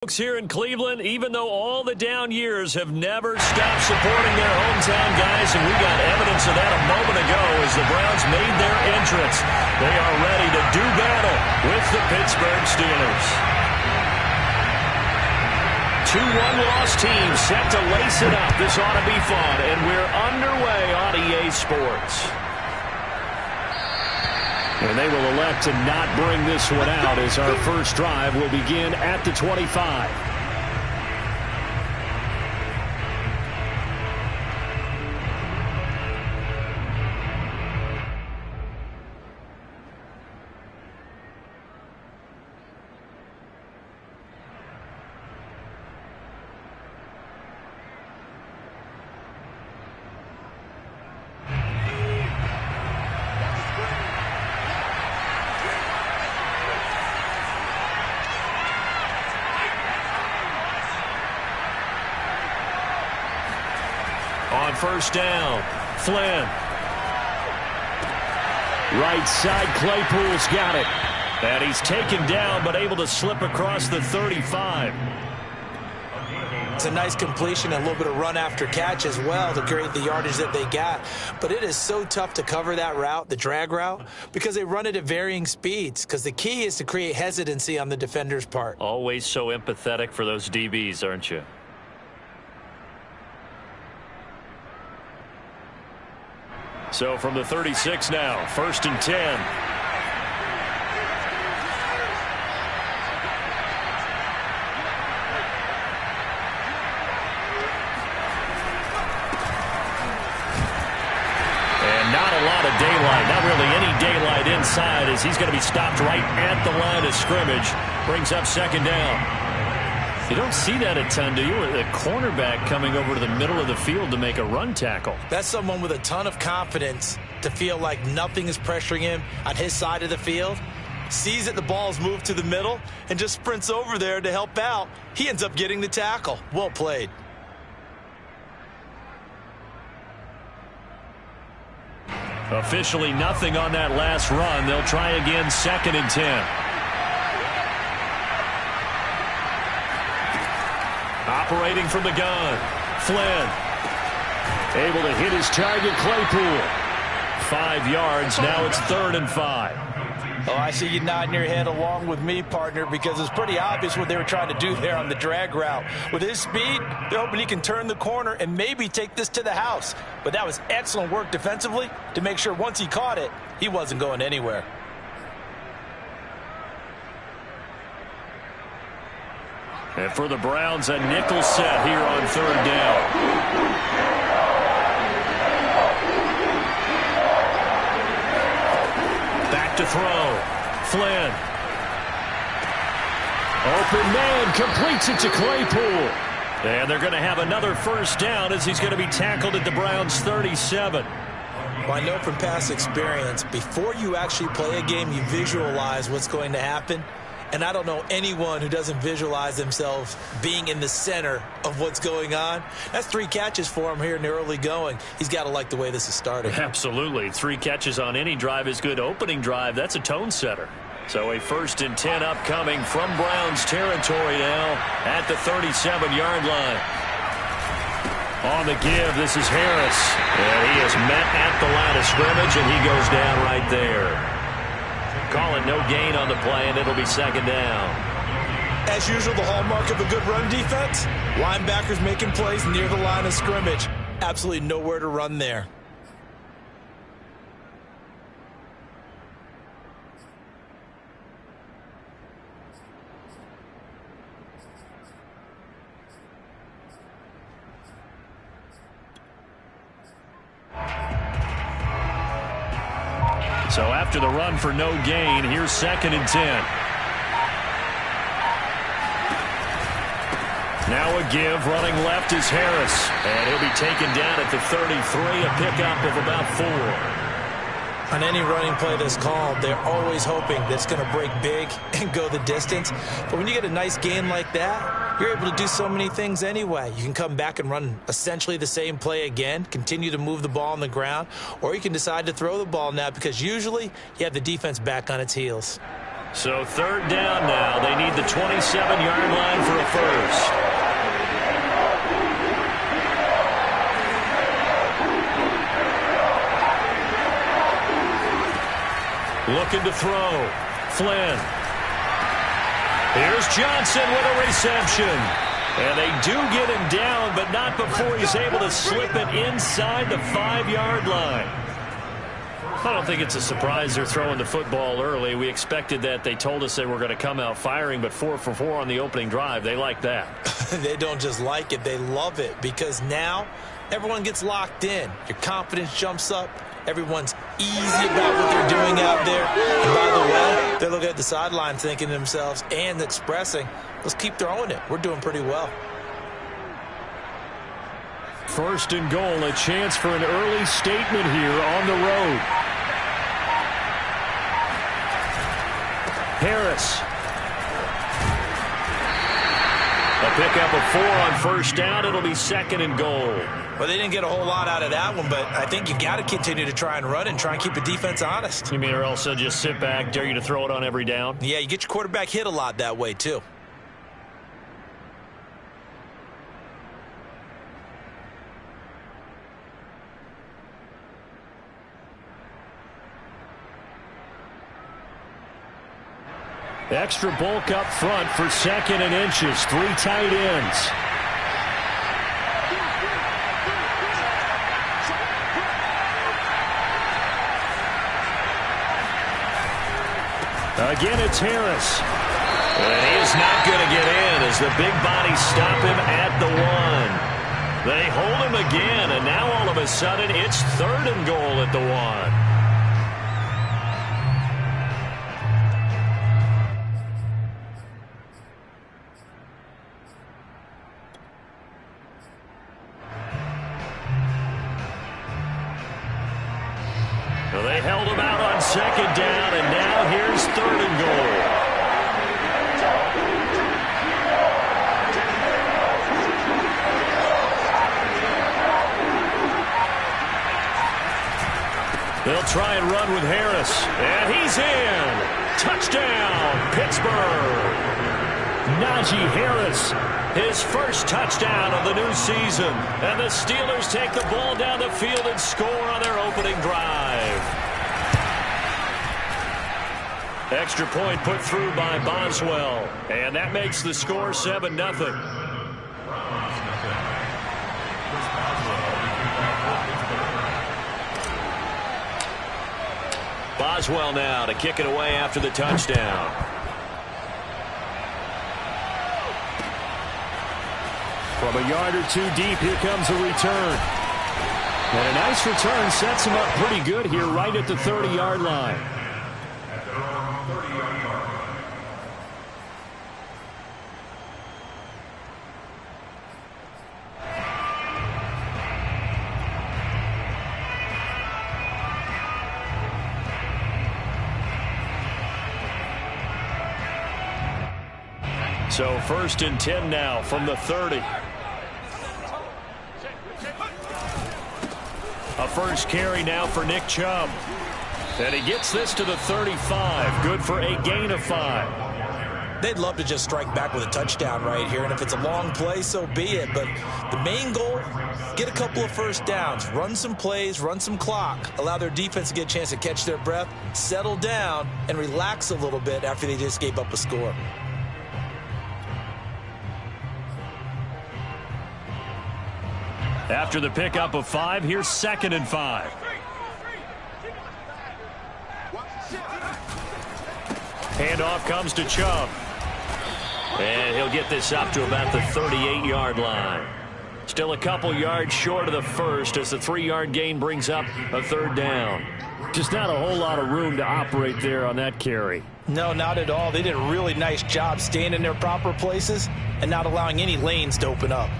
Folks here in Cleveland, even though all the down years have never stopped supporting their hometown guys, and we got evidence of that a moment ago as the Browns made their entrance. They are ready to do battle with the Pittsburgh Steelers. Two one-loss teams set to lace it up. This ought to be fun, and we're underway on EA Sports. And they will elect to not bring this one out as our first drive will begin at the 25. On first down, Flynn. Right side, Claypool's got it. And he's taken down, but able to slip across the 35. It's a nice completion and a little bit of run after catch as well to create the yardage that they got. But it is so tough to cover that route, the drag route, because they run it at varying speeds. Because the key is to create hesitancy on the defender's part. Always so empathetic for those DBs, aren't you? So from the 36 now, 1st and 10. And not a lot of daylight, not really any daylight inside as he's going to be stopped right at the line of scrimmage. Brings up 2nd down. You don't see that a ton, do you? A cornerback coming over to the middle of the field to make a run tackle. That's someone with a ton of confidence to feel like nothing is pressuring him on his side of the field. Sees that the ball is moved to the middle and just sprints over there to help out. He ends up getting the tackle. Well played. Officially nothing on that last run. They'll try again 2nd and 10. Operating from the gun, Flynn. Able to hit his target, Claypool. 5 yards, now it's 3rd and 5. Oh, I see you nodding your head along with me, partner, because it's pretty obvious what they were trying to do there on the drag route. With his speed, they're hoping he can turn the corner and maybe take this to the house. But that was excellent work defensively to make sure once he caught it, he wasn't going anywhere. And for the Browns, a nickel set here on 3rd down. Back to throw. Flynn. Open man, completes it to Claypool. And they're going to have another 1st down as he's going to be tackled at the Browns' 37. Well, I know from past experience, before you actually play a game, you visualize what's going to happen. And I don't know anyone who doesn't visualize themselves being in the center of what's going on. That's 3 catches for him here in the early going. He's got to like the way this is starting. Absolutely. 3 catches on any drive is good. Opening drive, that's a tone setter. So a 1st and 10 upcoming from Browns territory now at the 37-yard line. On the give, this is Harris. And he is met at the line of scrimmage, and he goes down right there. Calling no gain on the play, and it'll be 2nd down. As usual, the hallmark of a good run defense, linebackers making plays near the line of scrimmage. Absolutely nowhere to run there. So after the run for no gain, here's 2nd and 10. Now a give, running left is Harris. And he'll be taken down at the 33, a pickup of about 4. On any running play that's called, they're always hoping that it's going to break big and go the distance. But when you get a nice gain like that, you're able to do so many things anyway. You can come back and run essentially the same play again, continue to move the ball on the ground, or you can decide to throw the ball now because usually you have the defense back on its heels. So third down now. They need the 27-yard line for a first. Looking to throw. Flynn. Here's Johnson with a reception. And they do get him down, but not before he's able to slip it inside the 5-yard line. I don't think it's a surprise they're throwing the football early. We expected that. They told us they were going to come out firing, but 4 for 4 on the opening drive. They like that. They don't just like it, they love it, because now everyone gets locked in. Your confidence jumps up. Everyone's easy about what they're doing out there. And by the way, they're looking at the sideline thinking to themselves and expressing, let's keep throwing it. We're doing pretty well. First and goal, a chance for an early statement here on the road. Harris. A pickup of 4 on first down. It'll be second and goal. Well, they didn't get a whole lot out of that one, but I think you've got to continue to try and run and try and keep the defense honest. You mean or else they'll just sit back, dare you to throw it on every down? Yeah, you get your quarterback hit a lot that way, too. Extra bulk up front for second and inches. 3 tight ends. Again, it's Harris. And he is not going to get in as the big bodies stop him at the 1. They hold him again, and now all of a sudden it's third and goal at the 1. Well, they held him out on second down, and now here's third and goal. They'll try and run with Harris, and he's in. Touchdown, Pittsburgh. Najee Harris, his first touchdown of the new season. And the Steelers take the ball down the field and score on their opening drive. Extra point put through by Boswell. And that makes the score 7-0. Boswell now to kick it away after the touchdown. From a yard or two deep, here comes a return. And a nice return sets him up pretty good here right at the 30-yard line. So first and 10 now from the 30. A first carry now for Nick Chubb. And he gets this to the 35. Good for a gain of 5. They'd love to just strike back with a touchdown right here. And if it's a long play, so be it. But the main goal, get a couple of first downs. Run some plays, run some clock. Allow their defense to get a chance to catch their breath, settle down, and relax a little bit after they just gave up a score. After the pickup of 5, here's second and 5. Handoff comes to Chubb. And he'll get this up to about the 38-yard line. Still a couple yards short of the first as the 3-yard gain brings up a third down. Just not a whole lot of room to operate there on that carry. No, not at all. They did a really nice job staying in their proper places and not allowing any lanes to open up.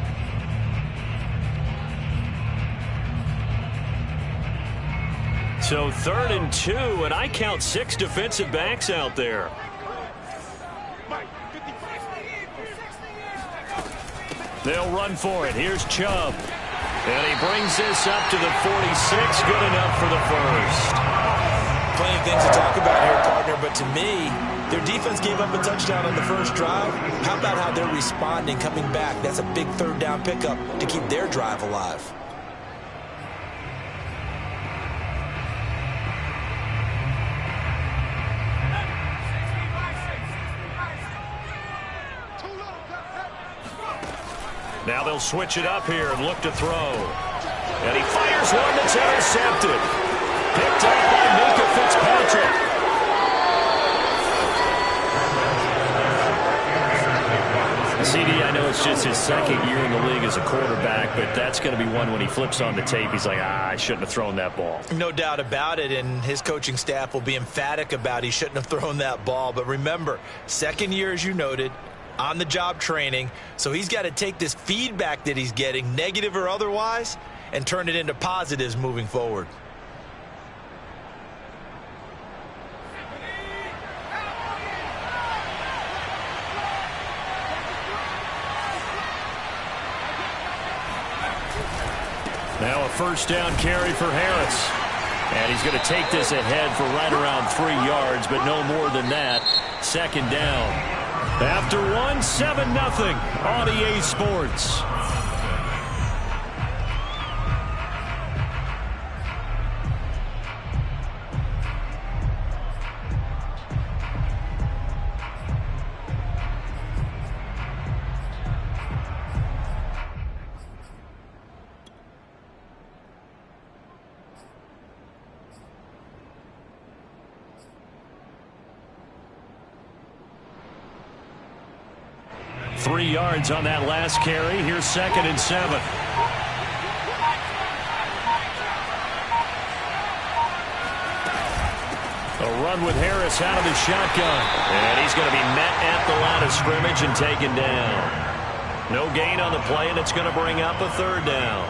So third and 2, and I count 6 defensive backs out there. They'll run for it. Here's Chubb. And he brings this up to the 46. Good enough for the first. Plenty of things to talk about here, partner, but to me, Their defense gave up a touchdown on the first drive. How about how they're responding, coming back? That's a big third down pickup to keep their drive alive. Now they'll switch it up here and look to throw. And he fires one that's intercepted. Picked up by Minkah Fitzpatrick. CD, I know it's just his second year in the league as a quarterback, but that's going to be one when he flips on the tape. He's like, I shouldn't have thrown that ball. No doubt about it, and his coaching staff will be emphatic about he shouldn't have thrown that ball. But remember, second year, as you noted, on-the-job training, so he's got to take this feedback that he's getting, negative or otherwise, and turn it into positives moving forward. Now a first down carry for Harris. And he's going to take this ahead for right around 3 yards, but no more than that. Second down. After 7-0 on EA Sports. Three yards on that last carry. Here's 2nd and 7. A run with Harris out of the shotgun. And he's going to be met at the line of scrimmage and taken down. No gain on the play, and it's going to bring up a 3rd down.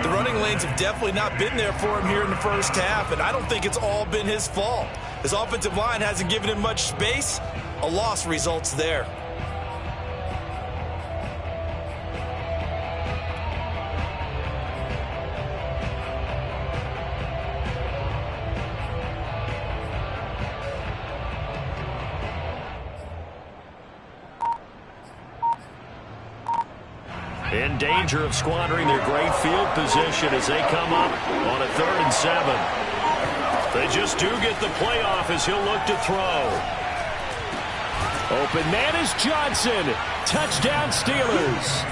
The running lanes have definitely not been there for him here in the first half, and I don't think it's all been his fault. His offensive line hasn't given him much space. A loss results there. In danger of squandering their great field position as they come up on a 3rd and 7. They just do get the playoff as he'll look to throw. Open man is Johnson. Touchdown Steelers.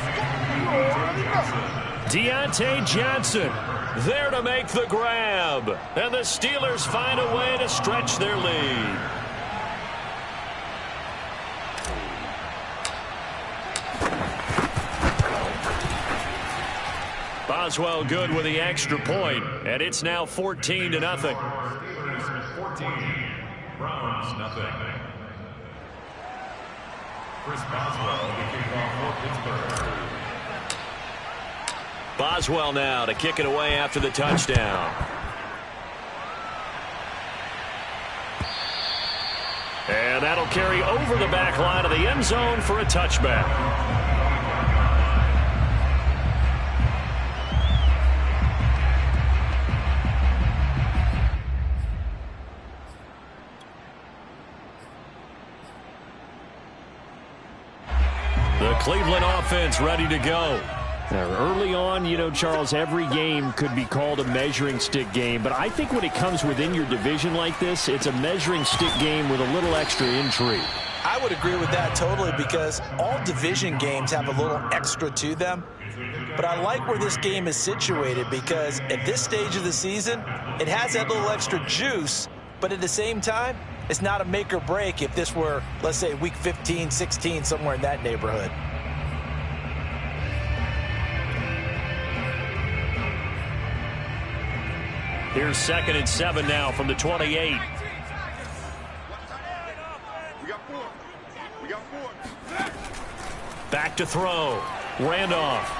Deontay Johnson there to make the grab. And the Steelers find a way to stretch their lead. Boswell good with the extra point, and it's now 14-0. 14, Browns nothing. Chris Boswell, the kickoff for Pittsburgh. Boswell now to kick it away after the touchdown. And that'll carry over the back line of the end zone for a touchback. The Cleveland offense ready to go. Now, early on, you know, Charles, every game could be called a measuring stick game. But I think when it comes within your division like this, it's a measuring stick game with a little extra intrigue. I would agree with that totally because all division games have a little extra to them. But I like where this game is situated because at this stage of the season, it has that little extra juice. But at the same time, it's not a make or break if this were, let's say, week 15, 16, somewhere in that neighborhood. Here's 2nd and 7 now from the 28. We got four. Back to throw. Randolph.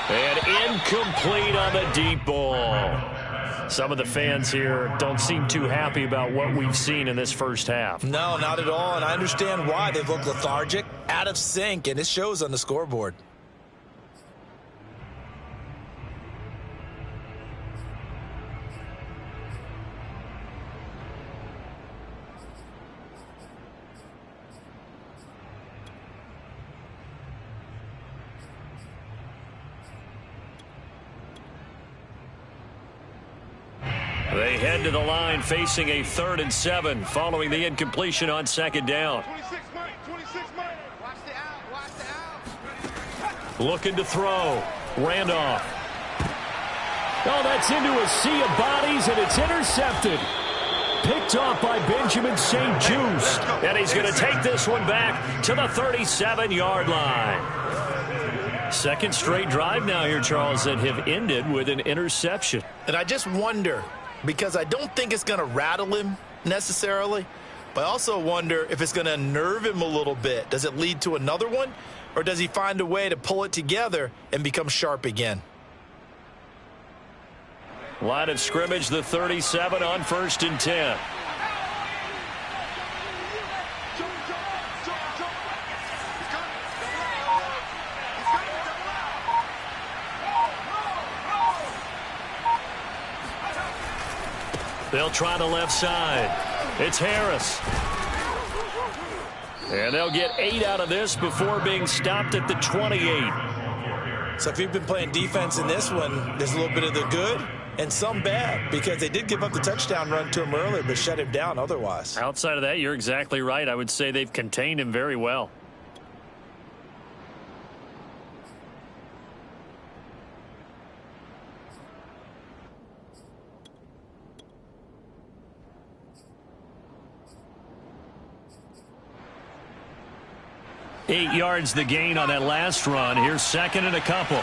And incomplete on the deep ball. Some of the fans here don't seem too happy about what we've seen in this first half. No, not at all, and I understand why. They look lethargic, out of sync, and it shows on the scoreboard. They head to the line facing a 3rd and 7 following the incompletion on 2nd down. 26 Mike. Watch the out. Looking to throw. Randolph. Oh, that's into a sea of bodies, and it's intercepted. Picked off by Benjamin St. Juste. And he's going to take this one back to the 37-yard line. 2nd straight drive now here, Charles, that have ended with an interception. And I just wonder, because I don't think it's going to rattle him necessarily, but I also wonder if it's going to unnerve him a little bit. Does it lead to another one, or does he find a way to pull it together and become sharp again? Line of scrimmage, the 37 on 1st and 10. They'll try the left side. It's Harris. And they'll get 8 out of this before being stopped at the 28. So if you've been playing defense in this one, there's a little bit of the good and some bad, because they did give up the touchdown run to him earlier but shut him down otherwise. Outside of that, you're exactly right. I would say they've contained him very well. Eight yards the gain on that last run. Here's 2nd and a couple.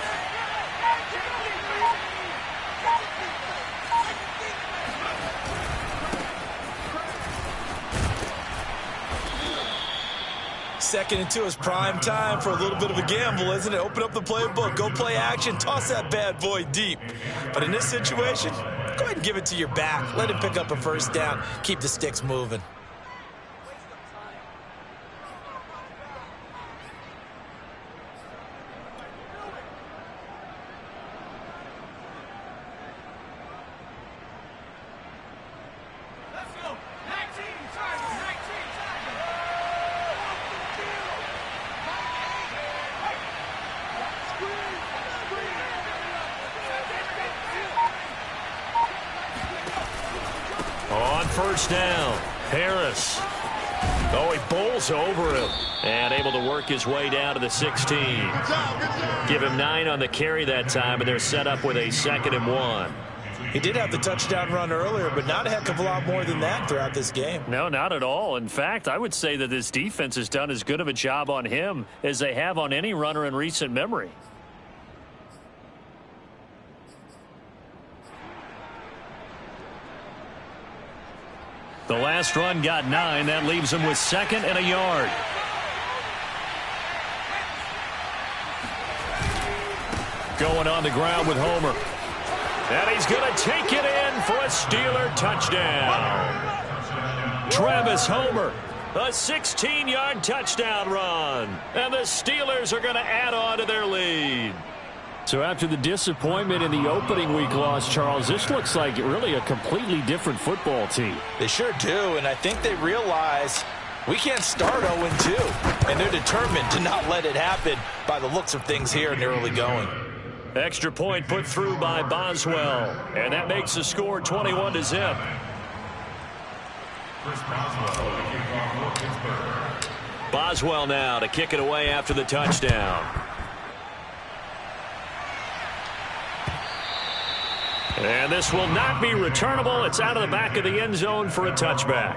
Second and 2 is prime time for a little bit of a gamble, isn't it? Open up the playbook, go play action, toss that bad boy deep. But in this situation, go ahead and give it to your back. Let him pick up a 1st down. Keep the sticks moving. On 1st down, Harris. Oh, he bowls over him and able to work his way down to the 16. Give him 9 on the carry that time, and they're set up with a 2nd and 1. He did have the touchdown run earlier, but not a heck of a lot more than that throughout this game. No, not at all. In fact, I would say that this defense has done as good of a job on him as they have on any runner in recent memory. The last run got 9. That leaves him with 2nd and a yard. Going on the ground with Homer. And he's going to take it in for a Steeler touchdown. Travis Homer, a 16-yard touchdown run. And the Steelers are going to add on to their lead. So after the disappointment in the opening week loss, Charles, this looks like really a completely different football team. They sure do, and I think they realize we can't start 0-2, and they're determined to not let it happen by the looks of things here in the early going. Extra point put through by Boswell, and that makes the score 21-0. Chris Boswell, the kickoff for Pittsburgh. Boswell now to kick it away after the touchdown. And this will not be returnable. It's out of the back of the end zone for a touchback.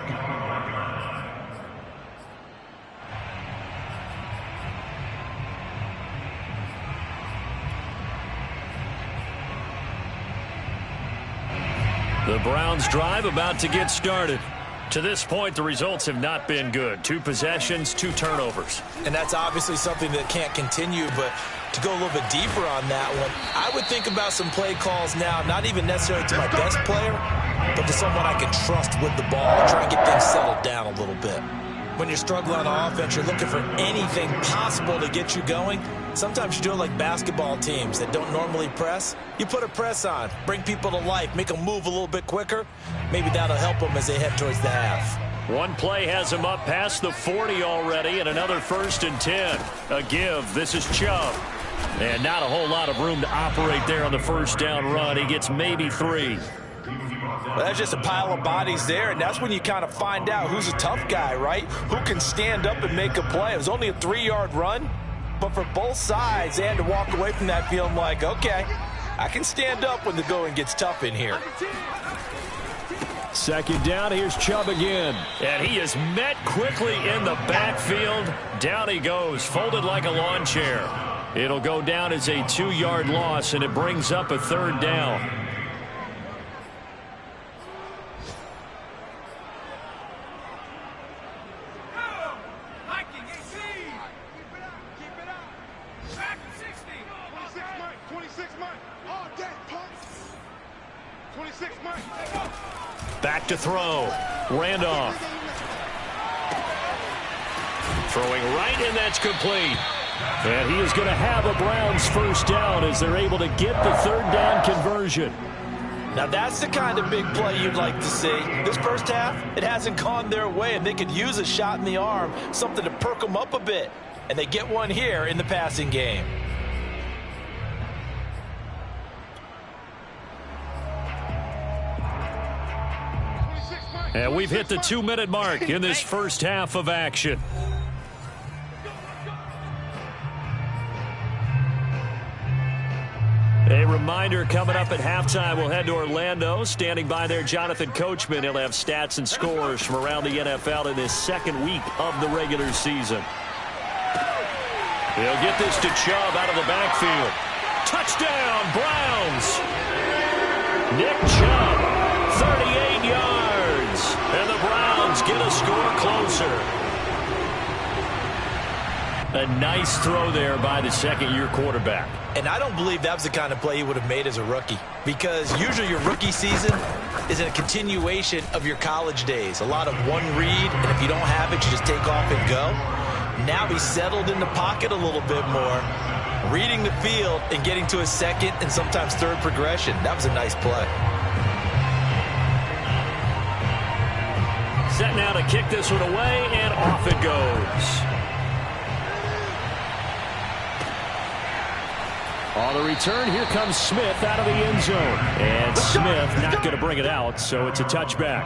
The Browns drive about to get started. To this point, the results have not been good. 2 possessions, 2 turnovers. And that's obviously something that can't continue, but to go a little bit deeper on that one, I would think about some play calls now, not even necessarily to my best player, but to someone I can trust with the ball, try and get things settled down a little bit. When you're struggling on offense, you're looking for anything possible to get you going. Sometimes you do it like basketball teams that don't normally press. You put a press on, bring people to life, make them move a little bit quicker. Maybe that'll help them as they head towards the half. One play has him up past the 40 already, and another 1st and 10. A give. This is Chubb. And not a whole lot of room to operate there on the 1st down run. He gets maybe 3. Well, that's just a pile of bodies there, and that's when you kind of find out who's a tough guy, right? Who can stand up and make a play. It was only a 3-yard run, but for both sides, they had to walk away from that feeling like, okay, I can stand up when the going gets tough in here. Second down, here's Chubb again. And he is met quickly in the backfield. Down he goes, folded like a lawn chair. It'll go down as a 2-yard loss, and it brings up a third down. Back to throw. Randolph. Throwing right, and that's complete. And he is going to have a Browns first down as they're able to get the third down conversion. Now that's the kind of big play you'd like to see. This first half, it hasn't gone their way, and they could use a shot in the arm, something to perk them up a bit. And they get one here in the passing game. And we've hit the 2-minute mark in this first half of action. A reminder coming up at halftime, we'll head to Orlando. Standing by there, Jonathan Coachman. He'll have stats and scores from around the NFL in this second week of the regular season. He'll get this to Chubb out of the backfield. Touchdown, Browns! Nick Chubb, 38 yards. And the Browns get a score closer. A nice throw there by the second-year quarterback. And I don't believe that was the kind of play he would have made as a rookie, because usually your rookie season is a continuation of your college days. A lot of one read, and if you don't have it, you just take off and go. Now he's settled in the pocket a little bit more, reading the field and getting to a second and sometimes third progression. That was a nice play. Set now to kick this one away, and off it goes. On the return, here comes Smith out of the end zone. And Smith not going to bring it out, so it's a touchback.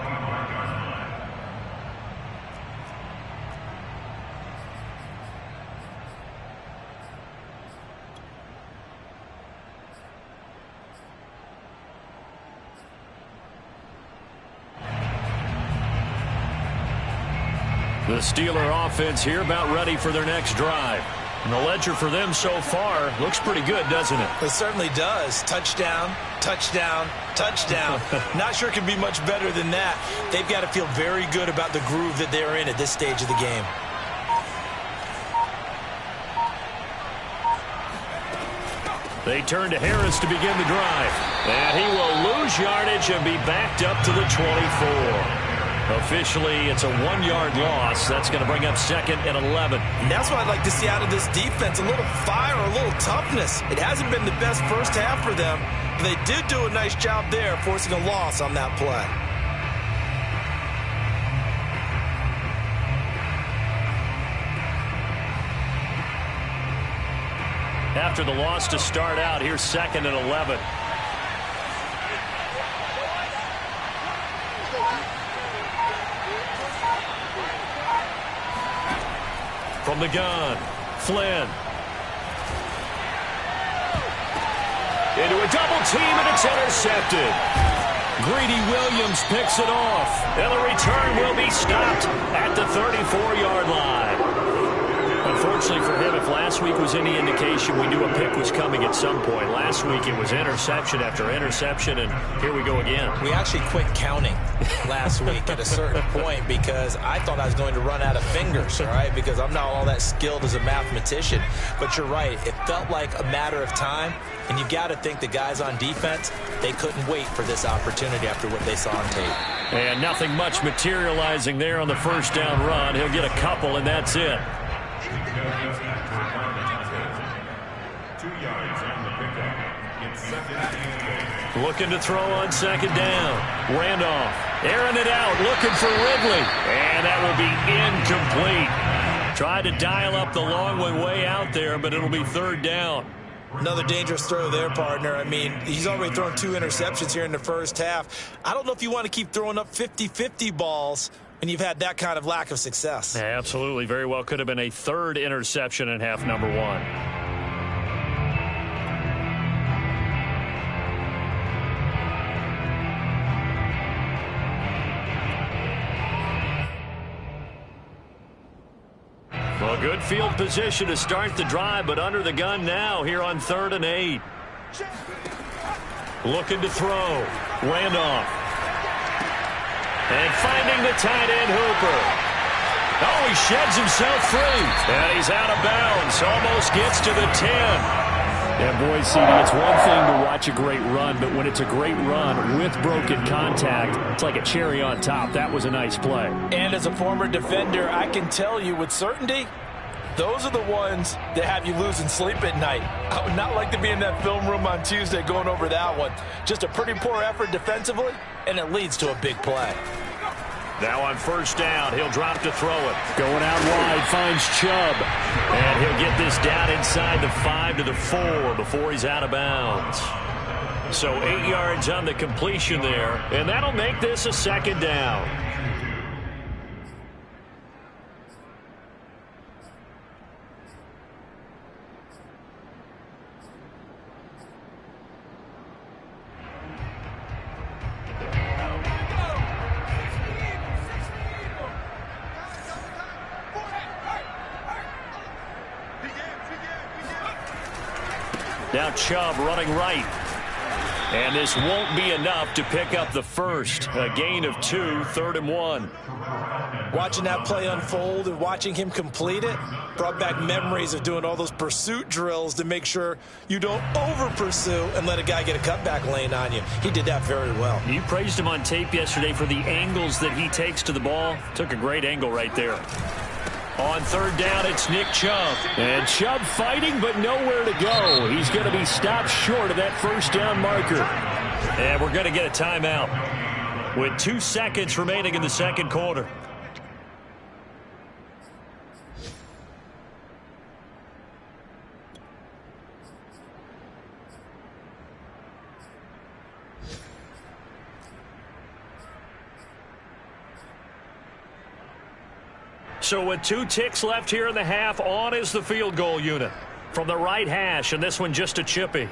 The Steeler offense here about ready for their next drive. And the ledger for them so far looks pretty good, doesn't it? It certainly does. Touchdown, touchdown, touchdown. Not sure it can be much better than that. They've got to feel very good about the groove that they're in at this stage of the game. They turn to Harris to begin the drive. And he will lose yardage and be backed up to the 24. Officially, it's a 1-yard loss. That's going to bring up second and 11. And that's what I'd like to see out of this defense. A little fire, a little toughness. It hasn't been the best first half for them, but they did do a nice job there, forcing a loss on that play. After the loss to start out, here's second and 11. From the gun, Flynn. Into a double team, and it's intercepted. Greedy Williams picks it off, and the return will be stopped at the 34-yard line. Unfortunately for him, if last week was any indication, we knew a pick was coming at some point. Last week it was interception after interception, and here we go again. We actually quit counting last week at a certain point because I thought I was going to run out of fingers, all right, because I'm not all that skilled as a mathematician. But you're right. It felt like a matter of time, and you've got to think the guys on defense, they couldn't wait for this opportunity after what they saw on tape. And nothing much materializing there on the first down run. He'll get a couple, and that's it. 2 yards on the pickup. It's second and 8. Looking to throw on second down. Randolph airing it out, looking for Ridley. And that will be incomplete. Tried to dial up the long one way out there, but it'll be third down. Another dangerous throw there, partner. I mean, he's already thrown 2 interceptions here in the first half. I don't know if you want to keep throwing up 50-50 balls when you've had that kind of lack of success. Yeah, absolutely. Very well could have been a 3rd interception in half number 1. Well, good field position to start the drive, but under the gun now here on 3rd and 8. Looking to throw. Randolph. And finding the tight end, Hooper. Oh, he sheds himself free. And he's out of bounds. Almost gets to the 10. And boy, CD, it's one thing to watch a great run, but when it's a great run with broken contact, it's like a cherry on top. That was a nice play. And as a former defender, I can tell you with certainty, those are the ones that have you losing sleep at night. I would not like to be in that film room on Tuesday going over that one. Just a pretty poor effort defensively, and it leads to a big play. Now on 1st down, he'll drop to throw it. Going out wide, finds Chubb. And he'll get this down inside the 5 to the 4 before he's out of bounds. So 8 yards on the completion there, and that'll make this a 2nd down. Now Chubb running right. And this won't be enough to pick up the 1st. A gain of 2, 3rd and 1. Watching that play unfold and watching him complete it brought back memories of doing all those pursuit drills to make sure you don't over-pursue and let a guy get a cutback lane on you. He did that very well. You praised him on tape yesterday for the angles that he takes to the ball. Took a great angle right there. On 3rd down, it's Nick Chubb. And Chubb fighting, but nowhere to go. He's going to be stopped short of that 1st down marker. And we're going to get a timeout with 2 seconds remaining in the 2nd quarter. So with 2 ticks left here in the half, on is the field goal unit from the right hash, and this one just a chippy.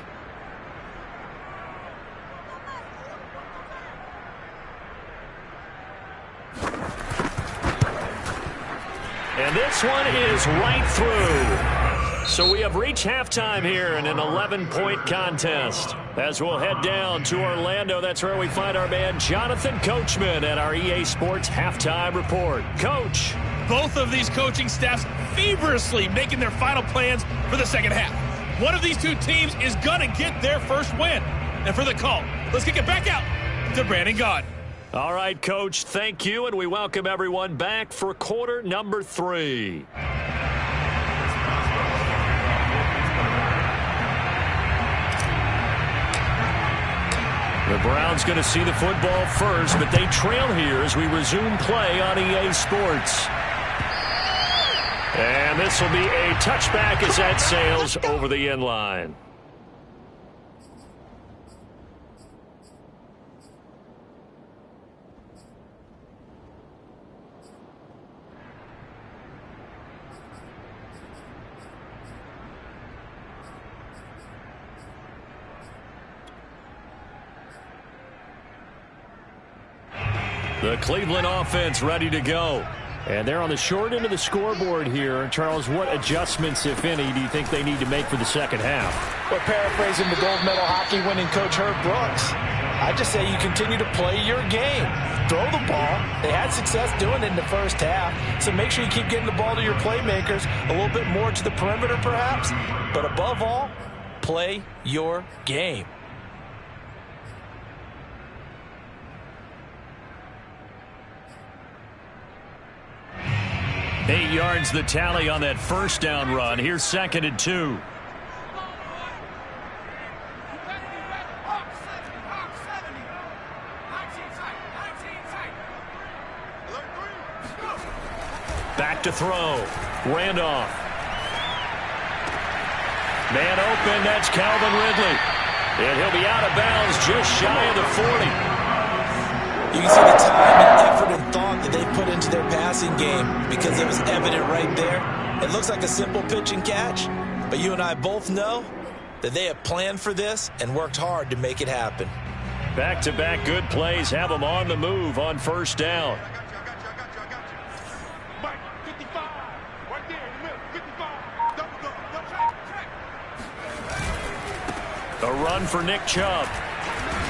And this one is right through. So we have reached halftime here in an 11-point contest. As we'll head down to Orlando, that's where we find our man Jonathan Coachman at our EA Sports Halftime Report. Coach. Both of these coaching staffs feverishly making their final plans for the 2nd half. One of these 2 teams is going to get their 1st win. And for the call, let's kick it back out to Brandon Gaudin. All right, Coach, thank you, and we welcome everyone back for quarter number 3. The Browns going to see the football first, but they trail here as we resume play on EA Sports. And this will be a touchback as that sails over the end line. The Cleveland offense ready to go. And they're on the short end of the scoreboard here. Charles, what adjustments, if any, do you think they need to make for the 2nd half? Well, paraphrasing the gold medal hockey winning coach Herb Brooks, I just say you continue to play your game. Throw the ball. They had success doing it in the first half, so make sure you keep getting the ball to your playmakers, a little bit more to the perimeter perhaps, but above all, play your game. Eight yards the tally on that 1st down run. Here's 2nd and 2. Back to throw. Randolph. Man open. That's Calvin Ridley. And he'll be out of bounds just shy of the 40. You can see the time and effort and thought that they put into their passing game because it was evident right there. It looks like a simple pitch and catch, but you and I both know that they have planned for this and worked hard to make it happen. Back-to-back good plays have them on the move on first down. A run for Nick Chubb.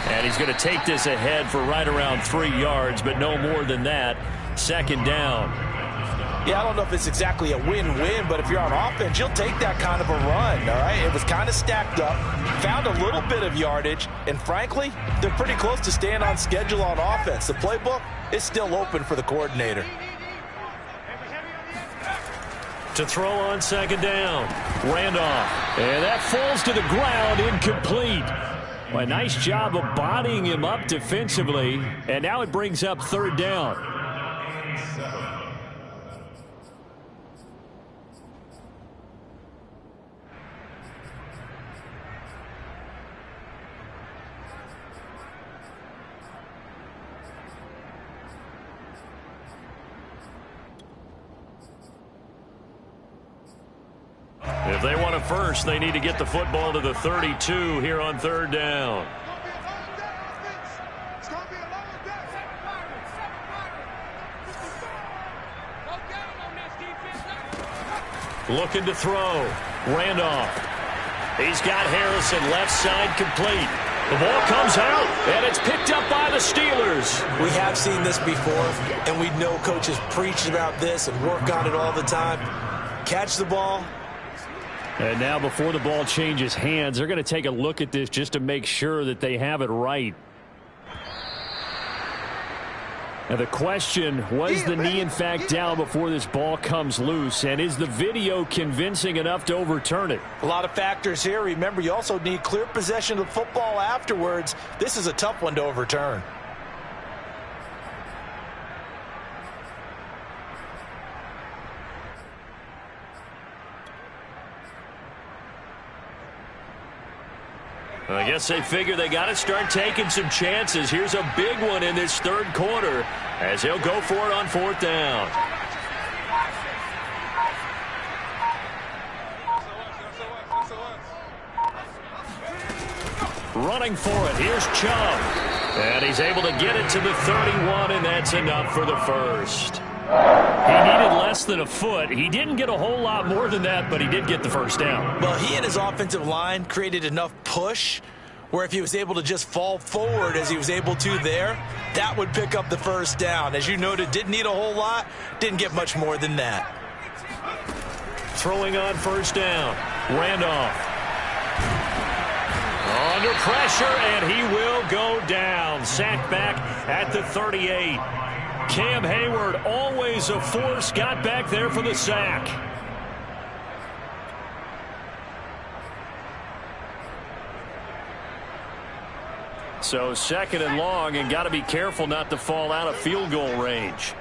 And he's going to take this ahead for right around 3 yards, but no more than that. Second down. Yeah, I don't know if it's exactly a win-win, but if you're on offense, you'll take that kind of a run, all right? It was kind of stacked up, found a little bit of yardage, and frankly, they're pretty close to staying on schedule on offense. The playbook is still open for the coordinator. To throw on second down. Randolph. And that falls to the ground, incomplete. Well, a nice job of bodying him up defensively, and now it brings up third down. If they want a first, they need to get the football to the 32 here on third down. Looking to throw. Randolph. He's got Harrison left side complete. The ball comes out, and it's picked up by the Steelers. We have seen this before, and we know coaches preach about this and work on it all the time. Catch the ball. And now before the ball changes hands, they're going to take a look at this just to make sure that they have it right. Now the question, was the knee in fact down before this ball comes loose? And is the video convincing enough to overturn it? A lot of factors here. Remember, you also need clear possession of the football afterwards. This is a tough one to overturn. I guess they figure they got to start taking some chances. Here's a big one in this third quarter as he'll go for it on fourth down. Running for it. Here's Chubb. And he's able to get it to the 31, and that's enough for the first. He needed less than a foot. He didn't get a whole lot more than that, but he did get the first down. Well, he and his offensive line created enough push where if he was able to just fall forward as he was able to there, that would pick up the first down. As you noted, didn't need a whole lot, didn't get much more than that. Throwing on first down. Randolph. Under pressure, and he will go down. Sacked back at the 38. Cam Hayward, always a force, got back there for the sack. So second and long, and got to be careful not to fall out of field goal range.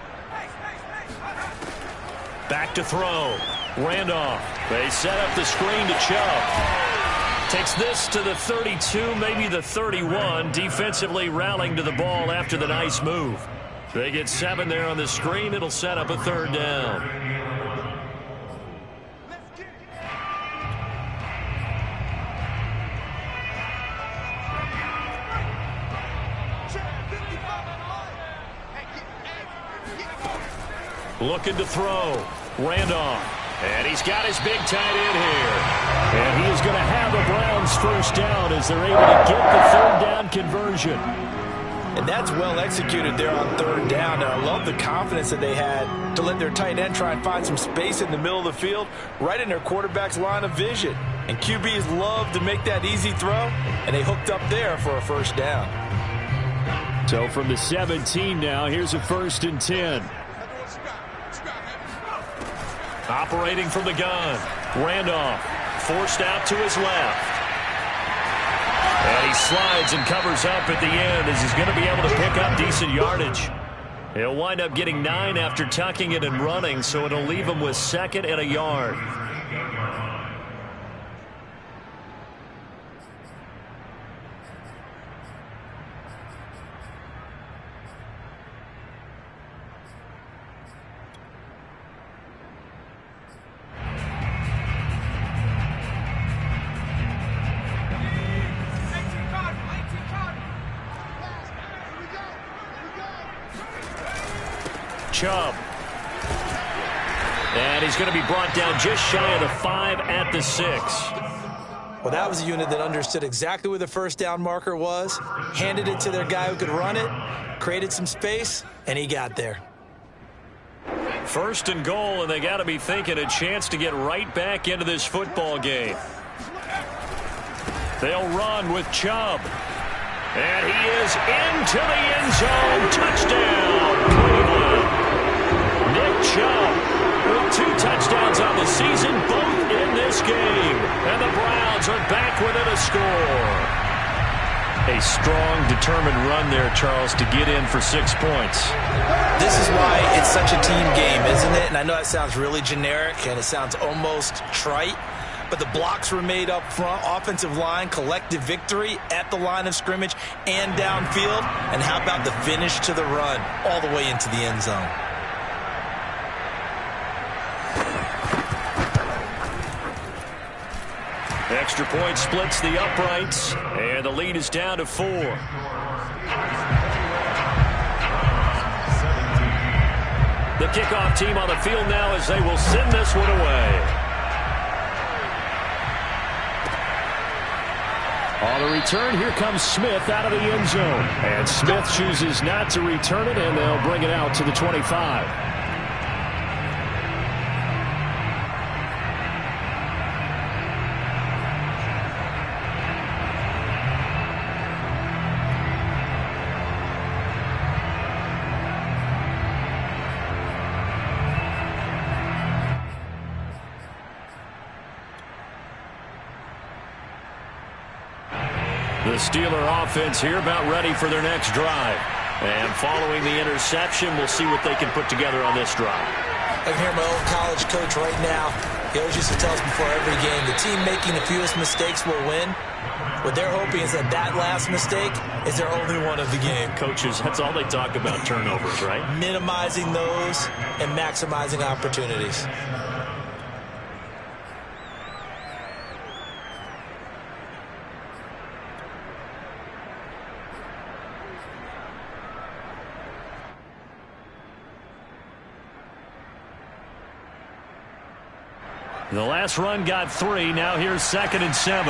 Back to throw. Randolph. They set up the screen to Chubb. Takes this to the 32, maybe the 31. Defensively rallying to the ball after the nice move. They get 7 there on the screen. It'll set up a third down. Looking to throw. Randolph. And he's got his big tight end here. And he is going to have the Browns first down as they're able to get the third down conversion. And that's well executed there on third down. And I love the confidence that they had to let their tight end try and find some space in the middle of the field, right in their quarterback's line of vision. And QBs love to make that easy throw, and they hooked up there for a first down. So from the 17 now, here's a 1st and 10. Operating from the gun. Randolph forced out to his left. And he slides and covers up at the end as he's going to be able to pick up decent yardage. He'll wind up getting 9 after tucking it and running, so it'll leave him with 2nd and a yard. Chubb. And he's going to be brought down just shy of the 5 at the 6. Well, that was a unit that understood exactly where the first down marker was, handed it to their guy who could run it, created some space, and he got there. First and goal, and they got to be thinking a chance to get right back into this football game. They'll run with Chubb. And he is into the end zone. Touchdown, Cleveland. Nick Chubb with 2 touchdowns on the season, both in this game. And the Browns are back within a score. A strong, determined run there, Charles, to get in for 6 points. This is why it's such a team game, isn't it? And I know that sounds really generic and it sounds almost trite, but the blocks were made up front, offensive line, collective victory at the line of scrimmage and downfield. And how about the finish to the run all the way into the end zone? Extra point splits the uprights, and the lead is down to 4. The kickoff team on the field now as they will send this one away. On the return, here comes Smith out of the end zone. And Smith chooses not to return it, and they'll bring it out to the 25. The Steeler offense here about ready for their next drive. And following the interception, we'll see what they can put together on this drive. I can hear my old college coach right now. He always used to tell us before every game, the team making the fewest mistakes will win. What they're hoping is that that last mistake is their only one of the game. Coaches, that's all they talk about, turnovers, right? Minimizing those and maximizing opportunities. The last run got 3. Now here's 2nd and 7.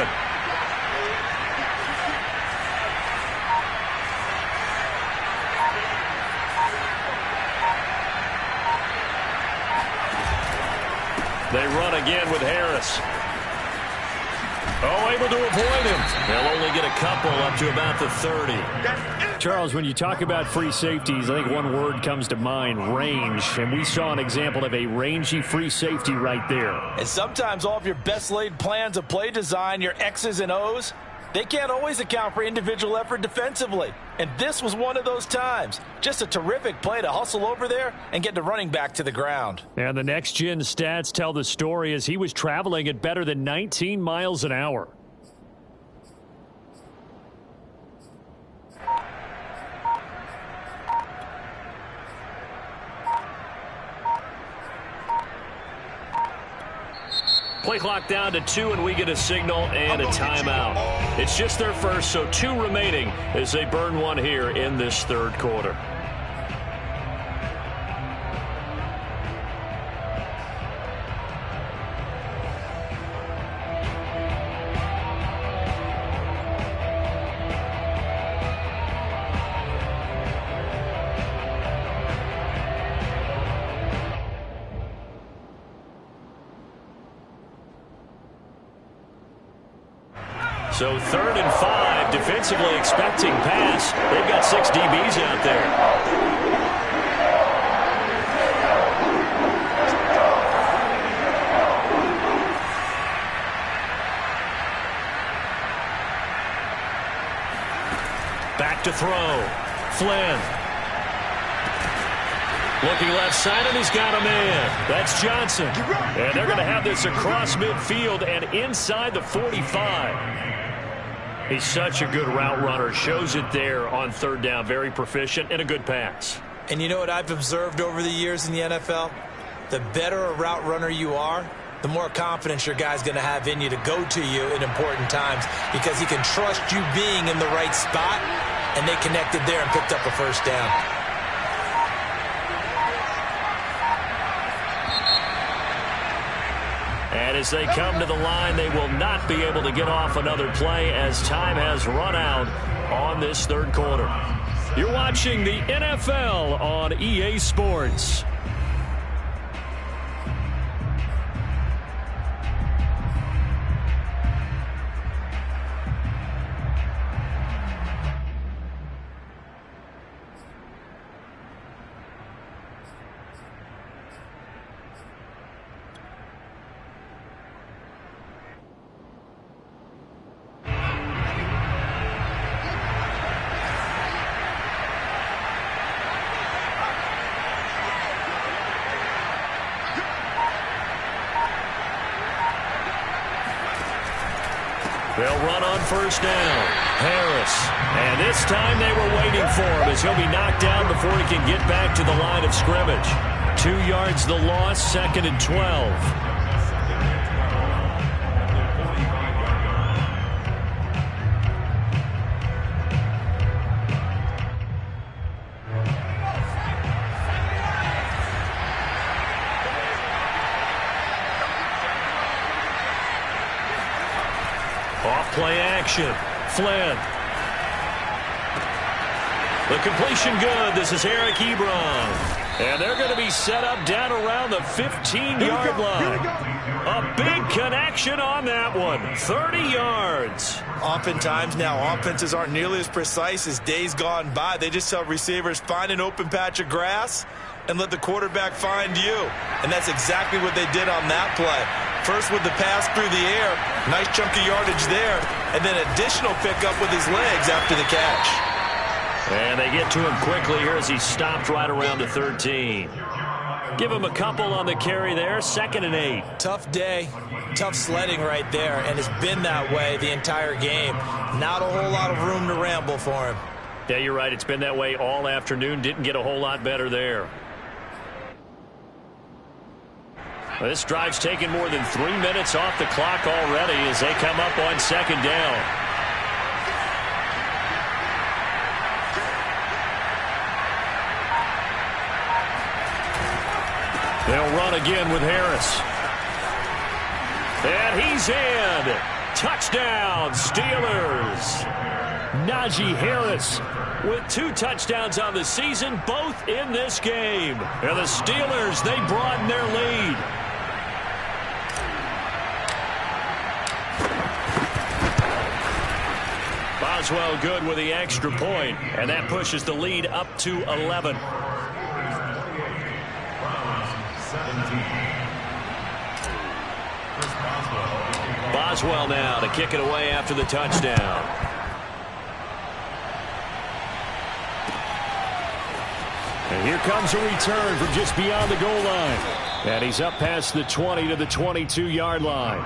They run again with Harris. Oh, able to avoid him. They'll only get a couple up to about the 30. Charles, when you talk about free safeties, I think one word comes to mind, range. And we saw an example of a rangy free safety right there. And sometimes all of your best laid plans of play design, your X's and O's, they can't always account for individual effort defensively. And this was one of those times. Just a terrific play to hustle over there and get the running back to the ground. And the next-gen stats tell the story as he was traveling at better than 19 miles an hour. Play clock down to 2, and we get a signal and a timeout. It's just their first, so 2 remaining as they burn one here in this third quarter. So 3rd and 5, defensively expecting pass. They've got 6 DBs out there. Back to throw. Flynn. Looking left side, and he's got a man. That's Johnson. And they're going to have this across midfield and inside the 45. He's such a good route runner. Shows it there on 3rd down. Very proficient and a good pass. And you know what I've observed over the years in the NFL? The better a route runner you are, the more confidence your guy's going to have in you to go to you in important times because he can trust you being in the right spot, and they connected there and picked up a first down. as they come to the line. They will not be able to get off another play as time has run out on this third quarter. You're watching the NFL on EA Sports. They'll run on first down. Harris. And this time they were waiting for him as he'll be knocked down before he can get back to the line of scrimmage. 2 yards the loss, 2nd and 12. Play action. Flynn. The completion good. This is Eric Ebron. And they're going to be set up down around the 15-yard line. A big connection on that one. 30 yards. Oftentimes now, offenses aren't nearly as precise as days gone by. They just tell receivers, find an open patch of grass and let the quarterback find you. And that's exactly what they did on that play. First with the pass through the air, nice chunk of yardage there, and then additional pickup with his legs after the catch. And they get to him quickly here as he stopped right around the 13. Give him a couple on the carry there, 2nd and 8. Tough day, tough sledding right there, and it's been that way the entire game. Not a whole lot of room to ramble for him. Yeah, you're right. It's been that way all afternoon. Didn't get a whole lot better there. This drive's taken more than 3 minutes off the clock already as they come up on 2nd down. They'll run again with Harris. And he's in. Touchdown, Steelers. Najee Harris with 2 touchdowns on the season, both in this game. And the Steelers, they broaden their lead. Boswell good with the extra point, and that pushes the lead up to 11. Boswell now to kick it away after the touchdown. And here comes a return from just beyond the goal line. And he's up past the 20 to the 22-yard line.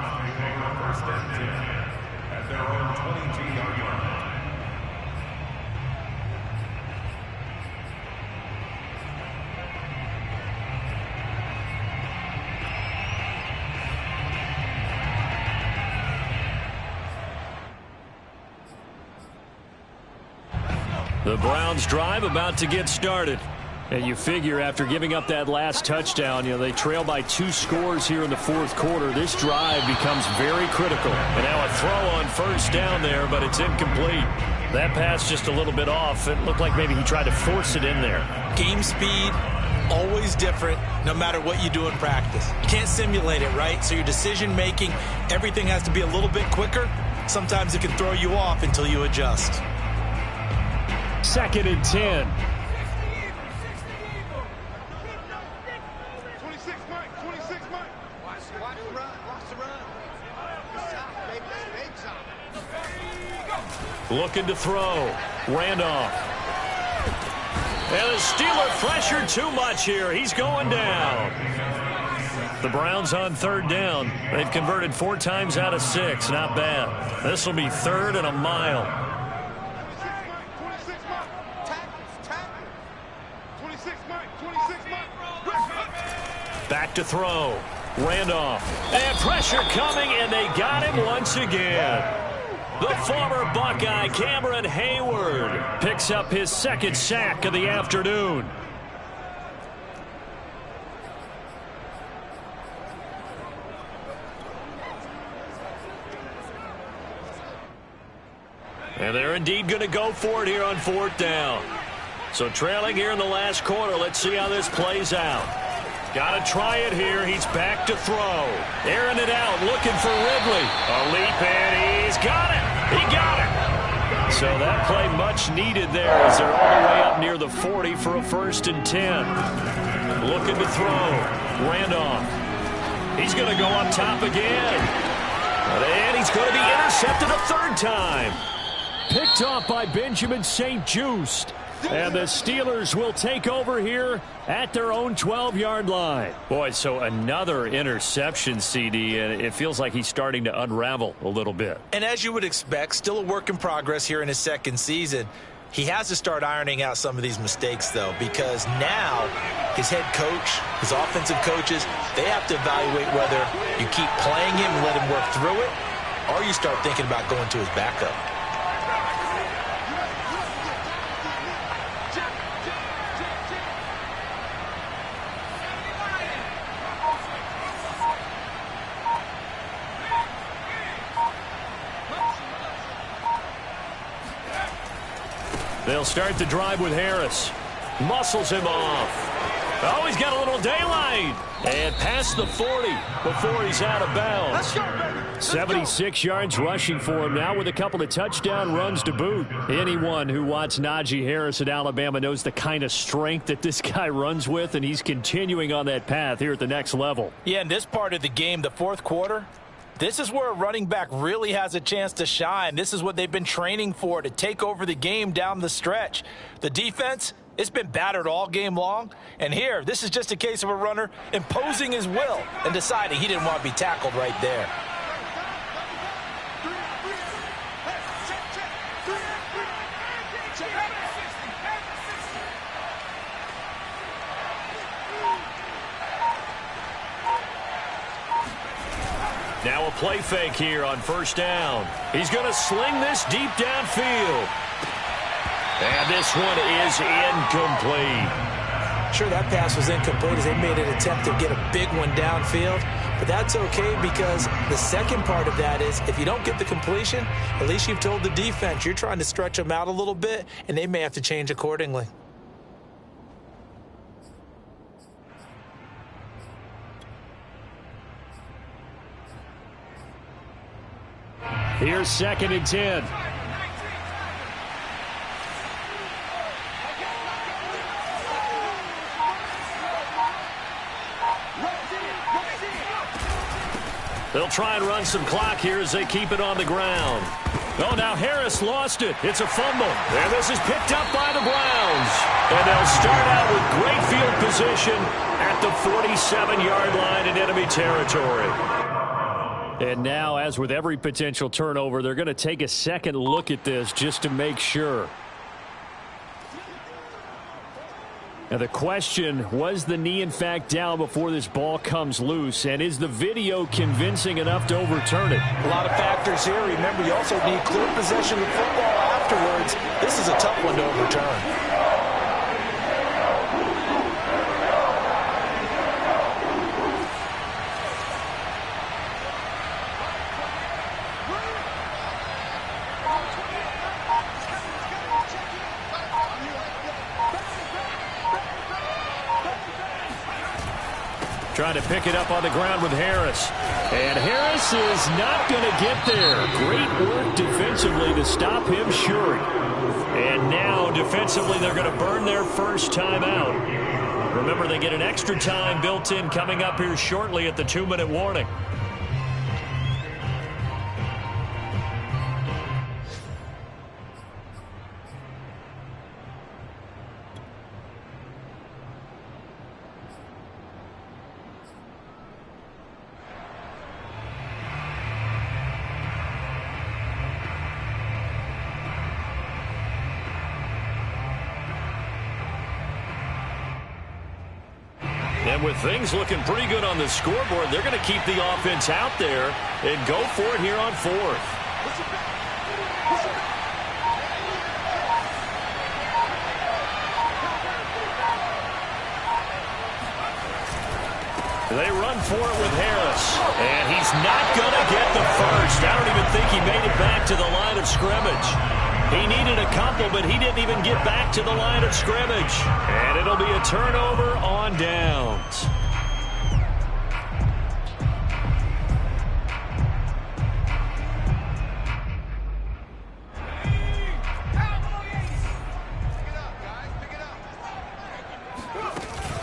The Browns drive about to get started. And you figure after giving up that last touchdown, they trail by 2 scores here in the 4th quarter. This drive becomes very critical. And now a throw on first down there, but it's incomplete. That pass just a little bit off. It looked like maybe he tried to force it in there. Game speed, always different, no matter what you do in practice. You can't simulate it, right? So your decision-making, everything has to be a little bit quicker. Sometimes it can throw you off until you adjust. 2nd and 10. 26, Mike. 26, Mike. Watch the run. Watch the run. Looking to throw. Randolph. And the Steeler pressure too much here. He's going down. The Browns on 3rd down. They've converted 4 times out of 6. Not bad. This will be 3rd and a mile. Back to throw. Randolph. And pressure coming, and they got him once again. The former Buckeye, Cameron Hayward, picks up his 2nd sack of the afternoon. And they're indeed going to go for it here on 4th down. So trailing here in the last quarter. Let's see how this plays out. Got to try it here. He's back to throw. Airing it out, looking for Ridley. A leap in. He's got it. He got it. So that play much needed there as they're all the way up near the 40 for a 1st and 10. Looking to throw. Randolph. He's going to go up top again. And he's going to be intercepted a 3rd time. Picked off by Benjamin St-Juste. And the Steelers will take over here at their own 12-yard line. Boy, so another interception, CD, and it feels like he's starting to unravel a little bit. And as you would expect, still a work in progress here in his 2nd season. He has to start ironing out some of these mistakes, though, because now his head coach, his offensive coaches, they have to evaluate whether you keep playing him and let him work through it, or you start thinking about going to his backup. They'll start the drive with Harris. Muscles him off. Oh, he's got a little daylight. And past the 40 before he's out of bounds. 76 yards rushing for him now with a couple of touchdown runs to boot. Anyone who watched Najee Harris at Alabama knows the kind of strength that this guy runs with, and he's continuing on that path here at the next level. Yeah, in this part of the game, the 4th quarter, this is where a running back really has a chance to shine. This is what they've been training for, to take over the game down the stretch. The defense, it's been battered all game long. And here, this is just a case of a runner imposing his will and deciding he didn't want to be tackled right there. Now a play fake here on 1st down. He's going to sling this deep downfield. And this one is incomplete. Sure, that pass was incomplete as they made an attempt to get a big one downfield. But that's okay because the second part of that is if you don't get the completion, at least you've told the defense you're trying to stretch them out a little bit, and they may have to change accordingly. Here's 2nd and 10. They'll try and run some clock here as they keep it on the ground. Oh, now Harris lost it. It's a fumble. And this is picked up by the Browns. And they'll start out with great field position at the 47-yard line in enemy territory. And now, as with every potential turnover, they're going to take a second look at this just to make sure. Now the question, was the knee in fact down before this ball comes loose? And is the video convincing enough to overturn it? A lot of factors here. Remember, you also need clear possession of football afterwards. This is a tough one to overturn. Trying to pick it up on the ground with Harris. And Harris is not going to get there. Great work defensively to stop him short. And now defensively they're going to burn their first time out. Remember, they get an extra time built in coming up here shortly at the 2-minute warning. And with things looking pretty good on the scoreboard, they're going to keep the offense out there and go for it here on 4th. They run for it with Harris. And he's not going to get the first. I don't even think he made it back to the line of of scrimmage. He needed a couple, but he didn't even get back to the line of scrimmage. And it'll be a turnover on downs.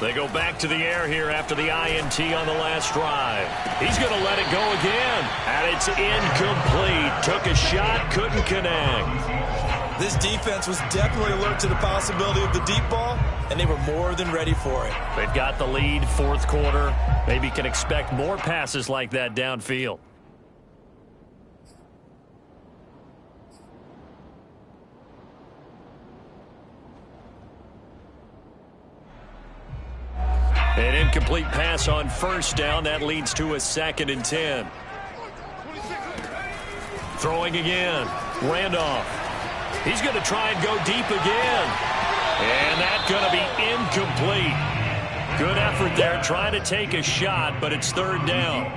They go back to the air here after the INT on the last drive. He's going to let it go again. And it's incomplete. Took a shot, couldn't connect. This defense was definitely alert to the possibility of the deep ball, and they were more than ready for it. They've got the lead, fourth quarter. Maybe can expect more passes like that downfield. An incomplete pass on first down. That leads to a 2nd and 10. Throwing again. Randolph. He's going to try and go deep again. And that's going to be incomplete. Good effort there trying to take a shot, but it's 3rd down.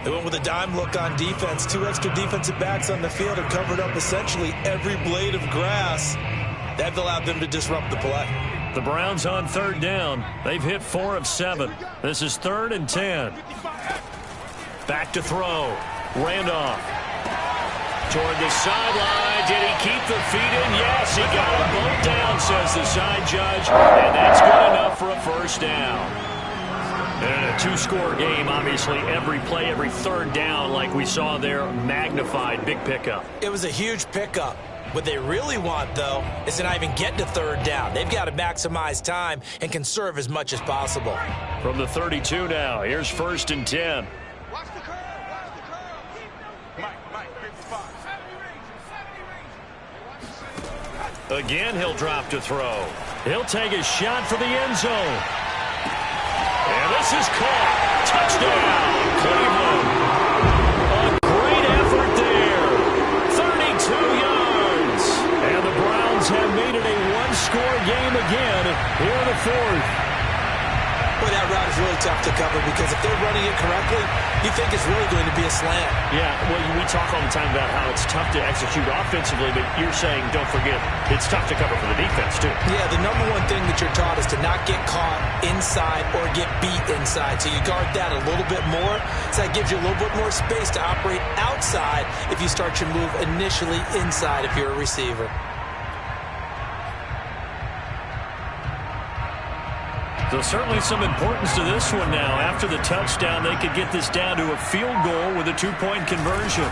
They went with a dime look on defense. 2 extra defensive backs on the field and covered up essentially every blade of grass. That allowed them to disrupt the play. The Browns on 3rd down. They've hit 4 of 7. This is 3rd and 10. Back to throw. Randolph. Toward the sideline. Did he keep the feet in? Yes, he got them both down, says the side judge. And that's good enough for a 1st down. And a 2-score game, obviously, every play, every 3rd down, like we saw there, magnified. Big pickup. It was a huge pickup. What they really want, though, is to not even get to 3rd down. They've got to maximize time and conserve as much as possible. From the 32 now, here's 1st and 10. Watch the curve. Watch the curve. Mike, 55. Again, he'll drop to throw. He'll take a shot for the end zone. And this is caught. Touchdown, Cleveland. A great effort there. 32 yards. And the Browns have made it a 1-score game again here in the 4th. Boy, that route is really tough to cover because if they're running it correctly, you think it's really going to be a slant. Yeah, well, we talk all the time about how it's tough to execute offensively, but you're saying, don't forget, it's tough to cover for the defense, too. Yeah, the number one thing that you're taught is to not get caught inside or get beat inside. So you guard that a little bit more. So that gives you a little bit more space to operate outside if you start your move initially inside if you're a receiver. So certainly some importance to this one now. After the touchdown, they could get this down to a field goal with a 2-point conversion.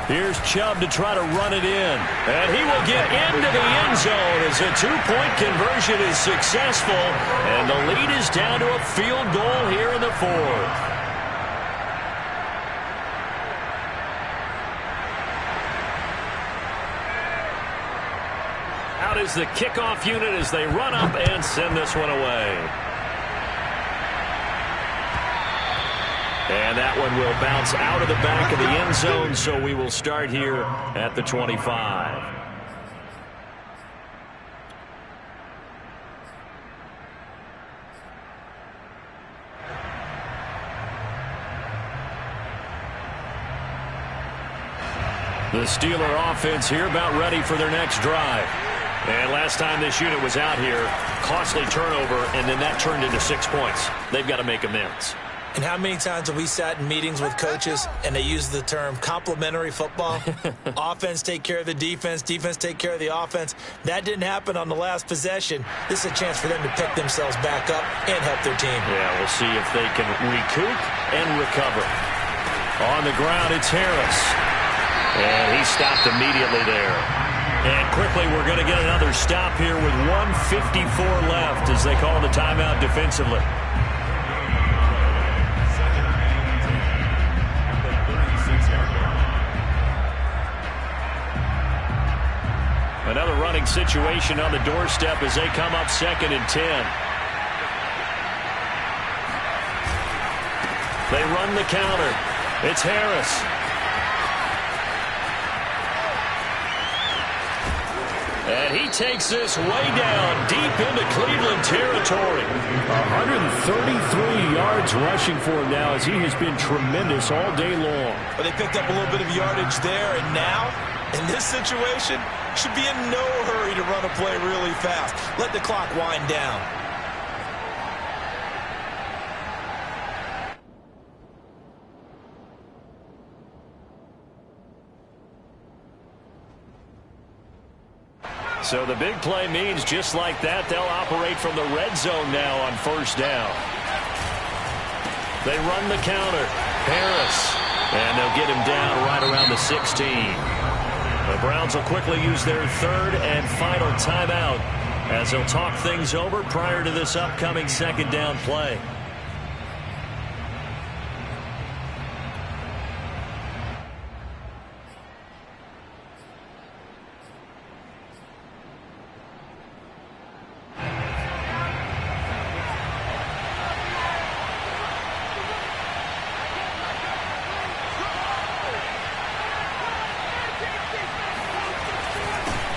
Here's Chubb to try to run it in. And he will get into the end zone as a 2-point conversion is successful. And the lead is down to a field goal here in the 4th. Out is the kickoff unit as they run up and send this one away. And that one will bounce out of the back of the end zone, so we will start here at the 25. The Steeler offense here about ready for their next drive. And last time this unit was out here, costly turnover, and then that turned into 6 points. They've got to make amends. And how many times have we sat in meetings with coaches and they use the term complementary football? Offense take care of the defense, defense take care of the offense. That didn't happen on the last possession. This is a chance for them to pick themselves back up and help their team. Yeah, we'll see if they can recoup and recover. On the ground, it's Harris. And he stopped immediately there. And quickly, we're going to get another stop here with 1:54 left as they call the timeout defensively. Another running situation on the doorstep as they come up 2nd and 10. They run the counter. It's Harris. And he takes this way down deep into Cleveland territory. 133 yards rushing for him now as he has been tremendous all day long. But they picked up a little bit of yardage there, and now In this situation, should be in no hurry to run a play really fast. Let the clock wind down. So the big play means just like that, they'll operate from the red zone now on first down. They run the counter. Harris. And they'll get him down right around the 16. The Browns will quickly use their third and final timeout as they'll talk things over prior to this upcoming second down play.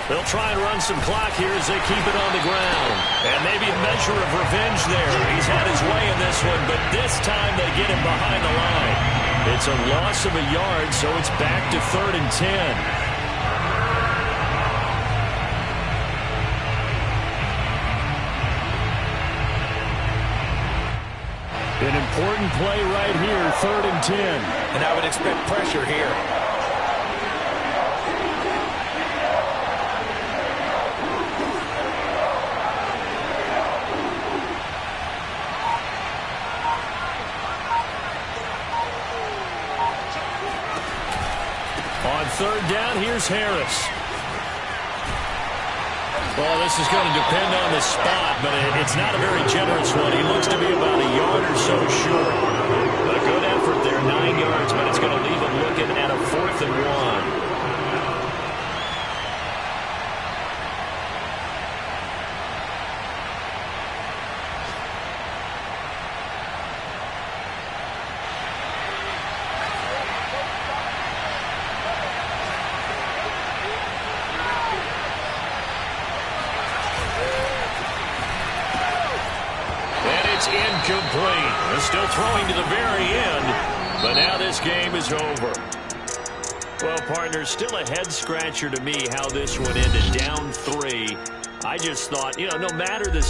They'll try and run some clock here as they keep it on the ground. And maybe a measure of revenge there. He's had his way in this one, but this time they get him behind the line. It's a loss of a yard, so it's back to 3rd and 10. An important play right here, 3rd and 10. And I would expect pressure here. On 3rd down, here's Harris. Well, this is going to depend on the spot, but it's not a very generous one. He looks to be about a yard or so short. A good effort there, 9 yards, but it's going to leave him looking at a 4th and 1. Incomplete. They're still throwing to the very end, but now this game is over. Well, partner, still a head-scratcher to me how this one ended, down 3. I just thought, no matter the